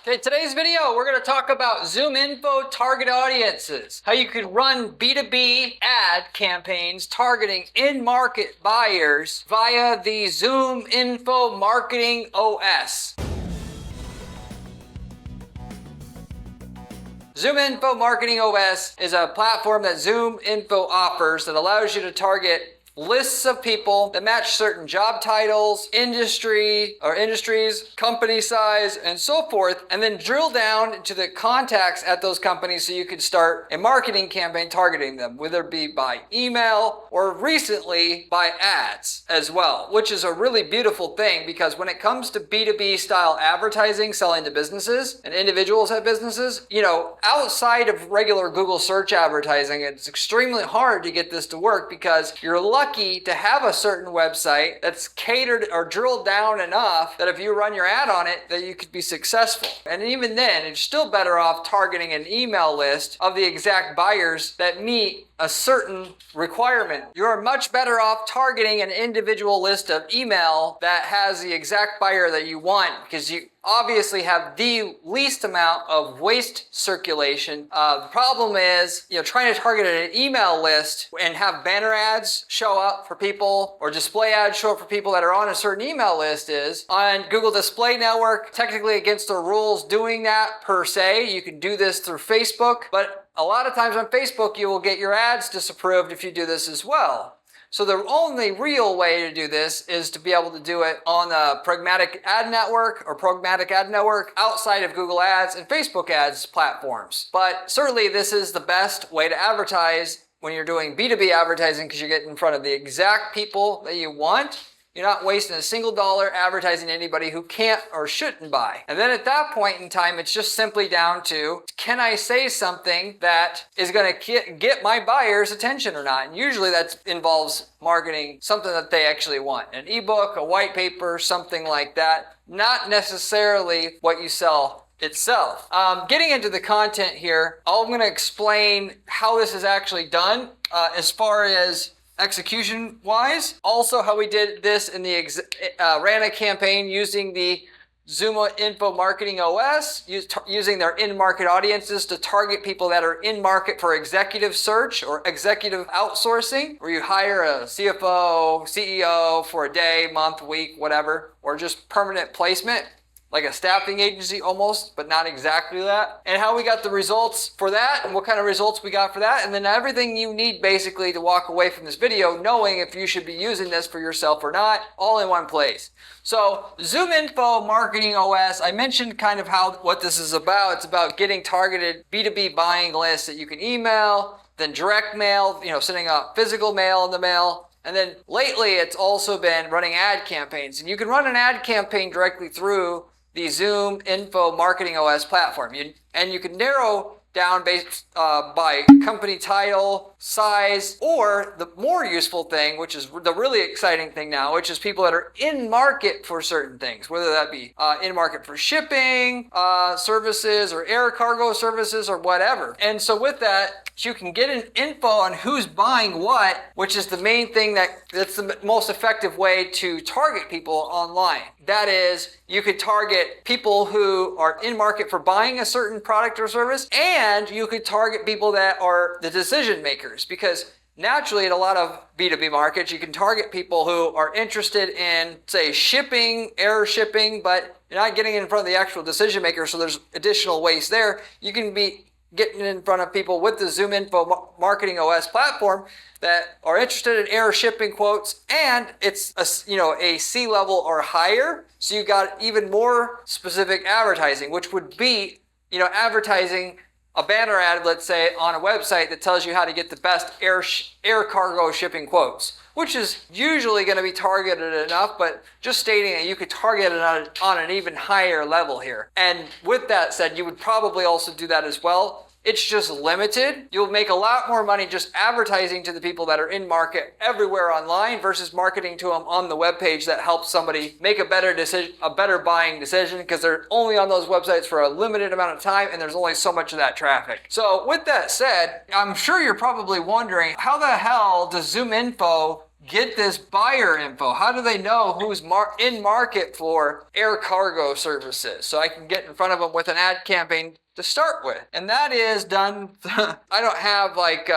Okay, today's video, we're going to talk about Zoominfo target audiences, how you could run B2B ad campaigns targeting in-market buyers via the Zoominfo Marketing OS. Zoominfo Marketing OS is a platform that Zoominfo offers that allows you to target lists of people that match certain job titles, industries, company size, and so forth, and then drill down into the contacts at those companies so you can start a marketing campaign targeting them, whether it be by email or recently by ads as well, which is a really beautiful thing because when it comes to B2B style advertising, selling to businesses and individuals at businesses, outside of regular Google search advertising, it's extremely hard to get this to work because you're lucky to have a certain website that's catered or drilled down enough that if you run your ad on it, that you could be successful. And even then, it's still better off targeting an email list of the exact buyers that meet a certain requirement. You're much better off targeting an individual list of email that has the exact buyer that you want because you obviously have the least amount of waste circulation. The problem is, trying to target an email list and have banner ads show up for people or display ads show up for people that are on a certain email list is on Google Display Network, technically against the rules doing that per se. You can do this through Facebook, but a lot of times on Facebook, you will get your ads disapproved if you do this as well. So the only real way to do this is to be able to do it on the programmatic ad network outside of Google Ads and Facebook ads platforms. But certainly this is the best way to advertise when you're doing B2B advertising because you get in front of the exact people that you want. You're not wasting a single dollar advertising to anybody who can't or shouldn't buy. And then at that point in time, it's just simply down to, can I say something that is going to get my buyer's attention or not? And usually that involves marketing something that they actually want. An ebook, a white paper, something like that. Not necessarily what you sell itself. Getting into the content here, I'm going to explain how this is actually done as far as execution wise. Also how we did this in the ran a campaign using the Zoominfo Marketing OS, using their in-market audiences to target people that are in market for executive search or executive outsourcing, where you hire a CFO, CEO for a day, month, week, whatever, or just permanent placement, like a staffing agency almost, but not exactly that. And how we got the results for that and what kind of results we got for that. And then everything you need basically to walk away from this video knowing if you should be using this for yourself or not, all in one place. So Zoominfo Marketing OS, I mentioned kind of what this is about. It's about getting targeted B2B buying lists that you can email, then direct mail, sending out physical mail in the mail. And then lately it's also been running ad campaigns. And you can run an ad campaign directly through the Zoominfo Marketing OS platform. And you can narrow down based by company title, size, or the more useful thing, which is the really exciting thing now, which is people that are in market for certain things, whether that be in market for shipping services or air cargo services or whatever. And so with that, you can get an info on who's buying what, which is the main thing that's the most effective way to target people online. That is, you could target people who are in market for buying a certain product or service, and you could target people that are the decision makers, because naturally in a lot of B2B markets, you can target people who are interested in, say, shipping, air shipping, but you're not getting in front of the actual decision maker, so there's additional waste there. You can be getting in front of people with the Zoominfo Marketing OS platform that are interested in air shipping quotes, and it's a C level or higher. So you got even more specific advertising, which would be, advertising a banner ad, let's say, on a website that tells you how to get the best air cargo shipping quotes, which is usually going to be targeted enough, but just stating that you could target it on an even higher level here. And with that said, you would probably also do that as well. It's just limited. You'll make a lot more money just advertising to the people that are in market everywhere online versus marketing to them on the webpage that helps somebody make a better decision, a better buying decision, because they're only on those websites for a limited amount of time and there's only so much of that traffic. So with that said, I'm sure you're probably wondering, how the hell does Zoominfo get this buyer info? How do they know who's in market for air cargo services? So I can get in front of them with an ad campaign to start with. And that is done. I don't have like,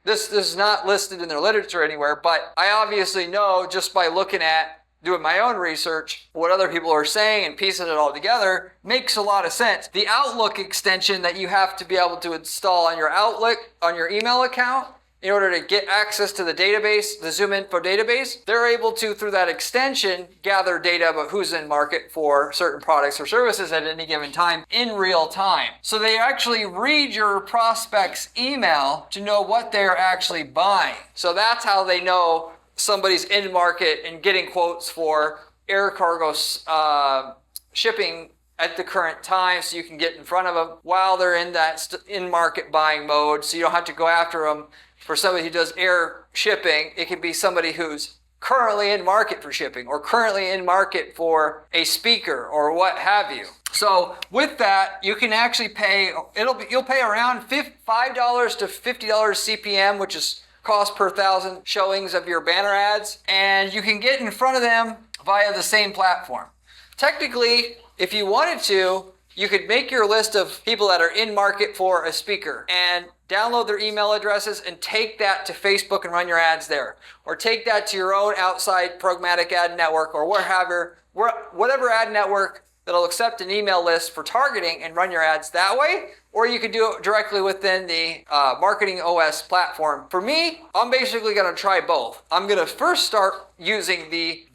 this is not listed in their literature anywhere, but I obviously know just by looking at doing my own research, what other people are saying and piecing it all together makes a lot of sense. The Outlook extension that you have to be able to install on your Outlook, on your email account, in order to get access to the database, the Zoominfo database, they're able to, through that extension, gather data about who's in market for certain products or services at any given time in real time. So they actually read your prospect's email to know what they're actually buying. So that's how they know somebody's in market and getting quotes for air cargo shipping at the current time, so you can get in front of them while they're in that in market buying mode, so you don't have to go after them. For somebody who does air shipping, it can be somebody who's currently in market for shipping or currently in market for a speaker or what have you. So with that, you can actually pay, you'll pay around $5 to $50 CPM, which is cost per 1,000 showings of your banner ads, and you can get in front of them via the same platform. Technically, if you wanted to, you could make your list of people that are in market for a speaker and download their email addresses and take that to Facebook and run your ads there. Or take that to your own outside programmatic ad network or whatever ad network that'll accept an email list for targeting and run your ads that way. Or you could do it directly within the MarketingOS platform. For me, I'm basically going to try both. I'm going to first start using the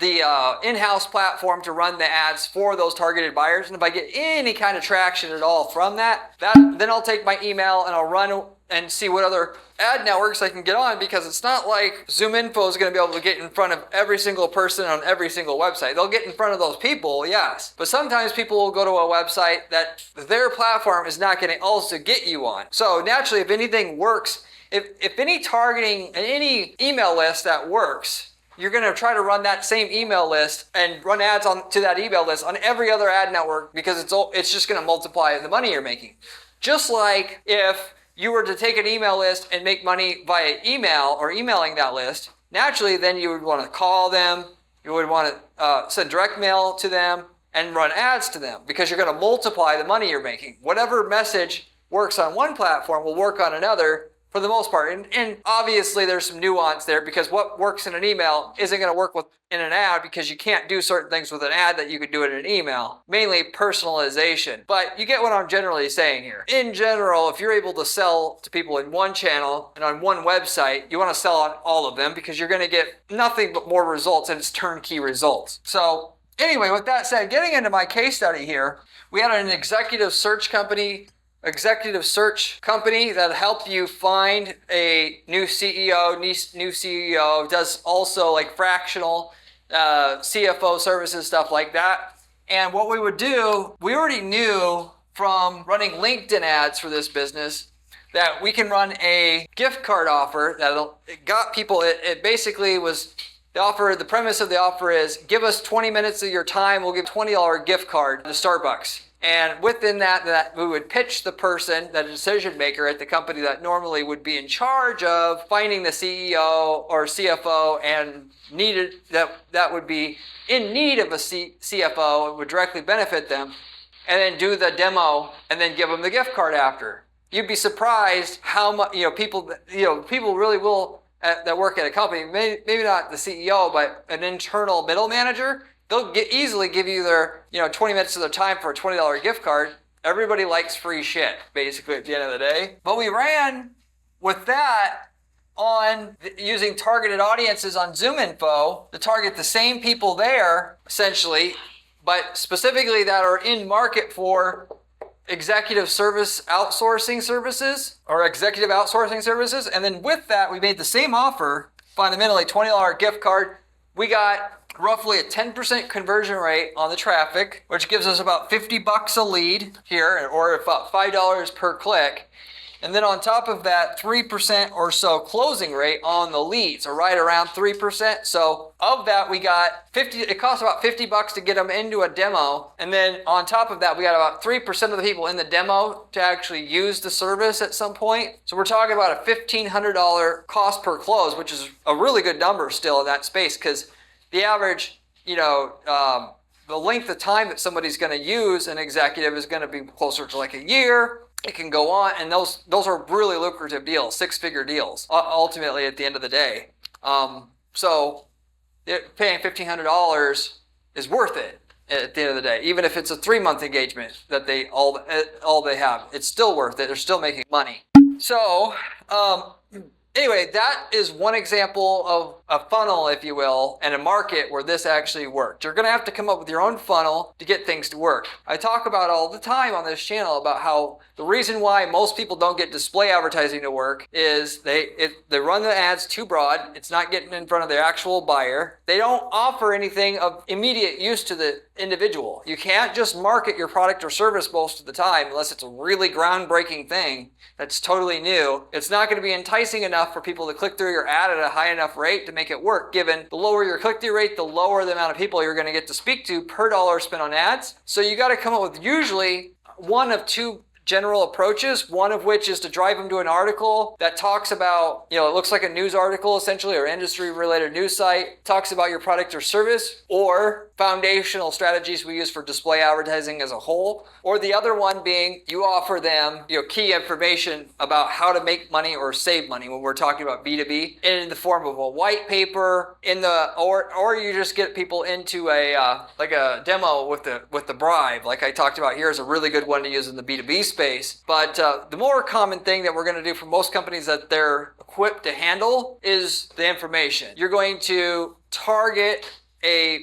in-house platform to run the ads for those targeted buyers. And if I get any kind of traction at all from that, then I'll take my email and I'll run and see what other ad networks I can get on, because it's not like Zoominfo is going to be able to get in front of every single person on every single website. They'll get in front of those people, yes. But sometimes people will go to a website that their platform is not going to also get you on. So naturally, if anything works, if any targeting and any email list that works, you're going to try to run that same email list and run ads on to that email list on every other ad network, because it's just going to multiply the money you're making. Just like if you were to take an email list and make money via email or emailing that list, naturally then you would want to call them, you would want to send direct mail to them and run ads to them, because you're going to multiply the money you're making. Whatever message works on one platform will work on another for the most part. And obviously there's some nuance there, because what works in an email isn't going to work in an ad, because you can't do certain things with an ad that you could do in an email, mainly personalization. But you get what I'm generally saying here. In general, if you're able to sell to people in one channel and on one website, you want to sell on all of them, because you're going to get nothing but more results, and it's turnkey results. So anyway, with that said, getting into my case study here, we had an executive search company that helped you find a new CEO, does also like fractional CFO services, stuff like that. And what we would do, we already knew from running LinkedIn ads for this business that we can run a gift card offer it got people, it basically was the premise of the offer is, give us 20 minutes of your time, we'll give a $20 gift card to Starbucks. And within that we would pitch the person, the decision maker at the company that normally would be in charge of finding the CEO or CFO and that would be in need of a CFO, it would directly benefit them, and then do the demo and then give them the gift card after. You'd be surprised how much people really will that work at a company, maybe not the CEO, but an internal middle manager. They'll easily give you their 20 minutes of their time for a $20 gift card. Everybody likes free shit, basically, at the end of the day. But we ran with that on using targeted audiences on Zoominfo to target the same people there, essentially, but specifically that are in market for executive service outsourcing services or executive outsourcing services. And then with that, we made the same offer, fundamentally $20 gift card. We got roughly a 10% conversion rate on the traffic, which gives us about $50 a lead here, or about $5 per click. And then on top of that, 3% or so closing rate on the leads, or right around 3%. So of that, we got 50, it costs about $50 to get them into a demo. And then on top of that, we got about 3% of the people in the demo to actually use the service at some point. So we're talking about a $1,500 cost per close, which is a really good number still in that space, because the average, the length of time that somebody's going to use an executive is going to be closer to like a year. It can go on, and those are really lucrative deals, six-figure deals, ultimately at the end of the day. So paying $1,500 is worth it at the end of the day. Even if it's a 3-month engagement that all they have, it's still worth it. They're still making money. So anyway, that is one example of a funnel, if you will, and a market where this actually worked. You're going to have to come up with your own funnel to get things to work. I talk about all the time on this channel about how the reason why most people don't get display advertising to work is they run the ads too broad. It's not getting in front of their actual buyer. They don't offer anything of immediate use to the individual. You can't just market your product or service most of the time unless it's a really groundbreaking thing that's totally new. It's not going to be enticing enough for people to click through your ad at a high enough rate to make it work, given the lower your click-through rate, the lower the amount of people you're going to get to speak to per dollar spent on ads. So you got to come up with usually one of two general approaches, one of which is to drive them to an article that talks about, it looks like a news article essentially, or industry related news site, talks about your product or service, or foundational strategies we use for display advertising as a whole. Or the other one being you offer them key information about how to make money or save money when we're talking about B2B in the form of a white paper or you just get people into a demo with the bribe, like I talked about here, is a really good one to use in the B2B space. But the more common thing that we're going to do for most companies that they're equipped to handle is the information. You're going to target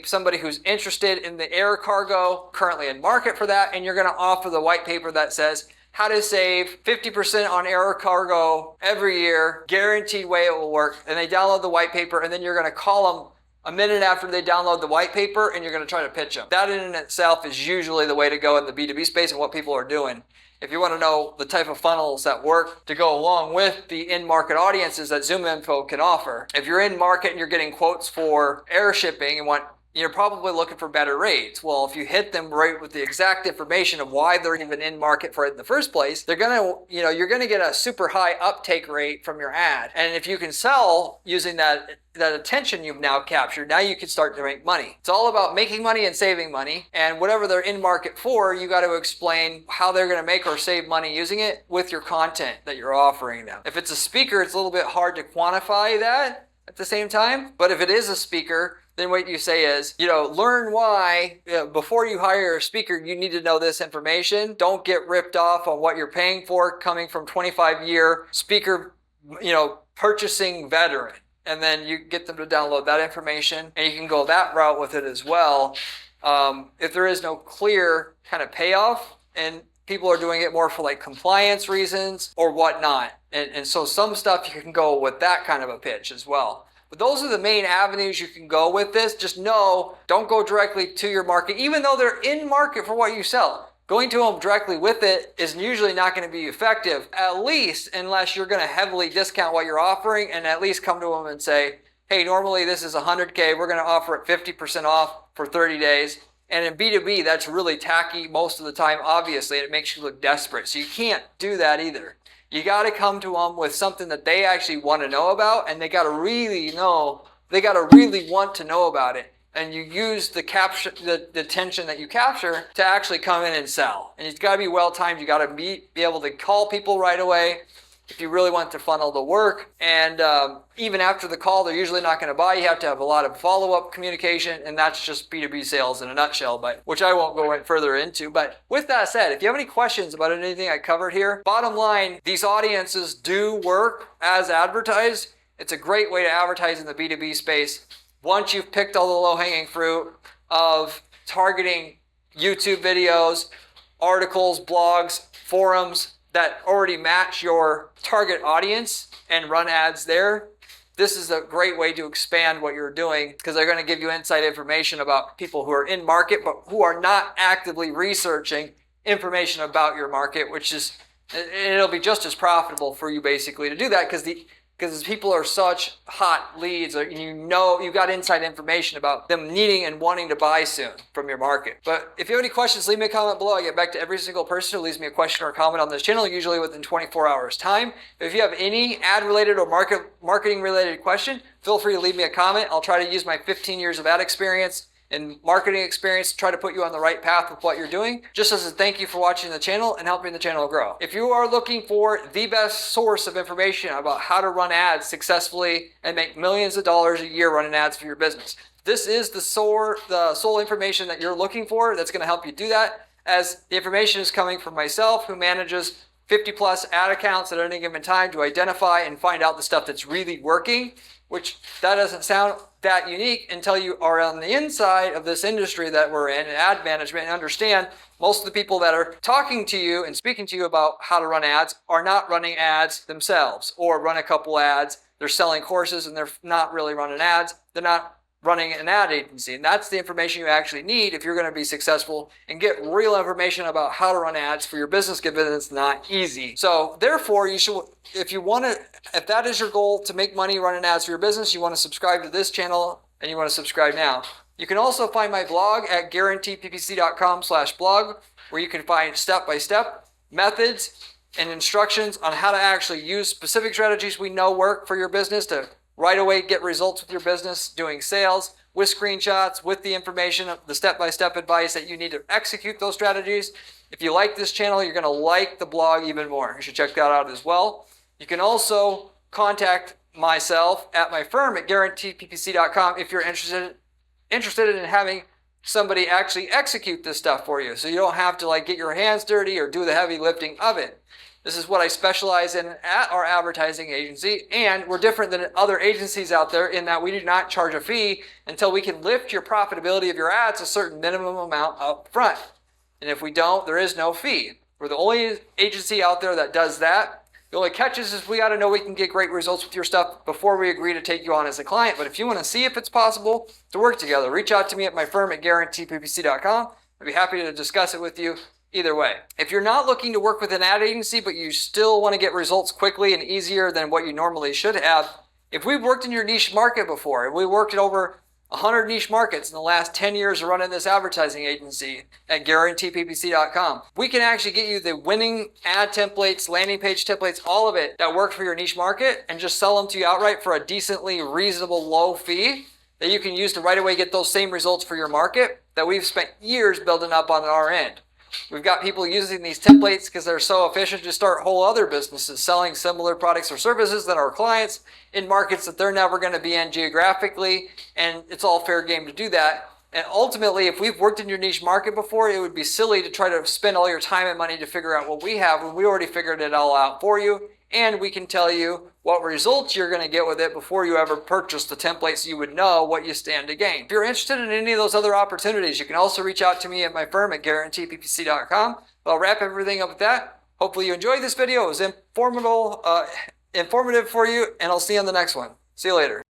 somebody who's interested in the air cargo, currently in market for that, and you're going to offer the white paper that says how to save 50% on air cargo every year, guaranteed way it will work. And they download the white paper, and then you're going to call them a minute after they download the white paper, and you're going to try to pitch them. That in itself is usually the way to go in the B2B space and what people are doing. If you want to know the type of funnels that work to go along with the in-market audiences that Zoominfo can offer, if you're in market and you're getting quotes for air shipping and you're probably looking for better rates. Well, if you hit them right with the exact information of why they're even in market for it in the first place, you're going to get a super high uptake rate from your ad. And if you can sell using that attention you've now captured, now you can start to make money. It's all about making money and saving money. And whatever they're in market for, you got to explain how they're going to make or save money using it with your content that you're offering them. If it's a speaker, it's a little bit hard to quantify that at the same time. But if it is a speaker, then what you say is, learn why, before you hire a speaker, you need to know this information. Don't get ripped off on what you're paying for coming from 25-year speaker, purchasing veteran. And then you get them to download that information, and you can go that route with it as well. If there is no clear kind of payoff, and people are doing it more for like compliance reasons or whatnot. And so some stuff you can go with that kind of a pitch as well. But those are the main avenues you can go with this. Just know, don't go directly to your market, even though they're in market for what you sell. Going to them directly with it is usually not going to be effective, at least unless you're going to heavily discount what you're offering and at least come to them and say, hey, normally this is $100K. We're going to offer it 50% off for 30 days. And in B2B, that's really tacky most of the time, obviously, and it makes you look desperate. So you can't do that either. You got to come to them with something that they actually want to know about, and they got to really want to know about it. And you use the attention that you capture to actually come in and sell. And it's got to be well timed. You got to be able to call people right away if you really want the funnel to work. And even after the call, they're usually not going to buy. You have to have a lot of follow-up communication, and that's just B2B sales in a nutshell, which I won't go further into. But with that said, if you have any questions about anything I covered here, bottom line, these audiences do work as advertised. It's a great way to advertise in the B2B space. Once you've picked all the low-hanging fruit of targeting YouTube videos, articles, blogs, forums that already match your target audience and run ads there, this is a great way to expand what you're doing, because they're going to give you inside information about people who are in market but who are not actively researching information about your market, which is It'll be just as profitable for you basically to do that because people are such hot leads, you've got inside information about them needing and wanting to buy soon from your market. But if you have any questions, leave me a comment below. I get back to every single person who leaves me a question or a comment on this channel, usually within 24 hours time. If you have any ad related or marketing related question, feel free to leave me a comment. I'll try to use my 15 years of ad experience and marketing experience to try to put you on the right path with what you're doing, just as a thank you for watching the channel and helping the channel grow. If you are looking for the best source of information about how to run ads successfully and make millions of dollars a year running ads for your business, this is the sole information that you're looking for that's going to help you do that, as the information is coming from myself, who manages 50 plus ad accounts at any given time to identify and find out the stuff that's really working, which that doesn't sound that unique until you are on the inside of this industry that we're in ad management, and understand most of the people that are talking to you and speaking to you about how to run ads are not running ads themselves, or run a couple ads. They're selling courses and they're not really running ads. They're not running an ad agency. And that's the information you actually need if you're going to be successful and get real information about how to run ads for your business, given it's not easy. So therefore, you should, if that is your goal to make money running ads for your business, you want to subscribe to this channel, and you want to subscribe now. You can also find my blog at guaranteeppc.com/blog, where you can find step-by-step methods and instructions on how to actually use specific strategies we know work for your business to right away get results with your business, doing sales, with screenshots, with the information, the step-by-step advice that you need to execute those strategies. If you like this channel, you're going to like the blog even more. You should check that out as well. You can also contact myself at my firm at guaranteeppc.com if you're interested in having somebody actually execute this stuff for you, so you don't have to get your hands dirty or do the heavy lifting of it. This is what I specialize in at our advertising agency, and we're different than other agencies out there in that we do not charge a fee until we can lift your profitability of your ads a certain minimum amount up front. And if we don't, there is no fee. We're the only agency out there that does that. The only catch is we got to know we can get great results with your stuff before we agree to take you on as a client. But if you want to see if it's possible to work together, reach out to me at my firm at guaranteeppc.com. I'd be happy to discuss it with you. Either way, if you're not looking to work with an ad agency, but you still want to get results quickly and easier than what you normally should have, if we've worked in your niche market before, and we worked in over 100 niche markets in the last 10 years of running this advertising agency at guaranteeppc.com, we can actually get you the winning ad templates, landing page templates, all of it that work for your niche market, and just sell them to you outright for a decently reasonable low fee that you can use to right away get those same results for your market that we've spent years building up on our end. We've got people using these templates because they're so efficient to start whole other businesses selling similar products or services than our clients in markets that they're never going to be in geographically, and it's all fair game to do that. And ultimately, if we've worked in your niche market before, it would be silly to try to spend all your time and money to figure out what we have when we already figured it all out for you, and we can tell you what results you're going to get with it before you ever purchase the template, so you would know what you stand to gain. If you're interested in any of those other opportunities, you can also reach out to me at my firm at guaranteeppc.com. I'll wrap everything up with that. Hopefully you enjoyed this video. It was informative for you, and I'll see you on the next one. See you later.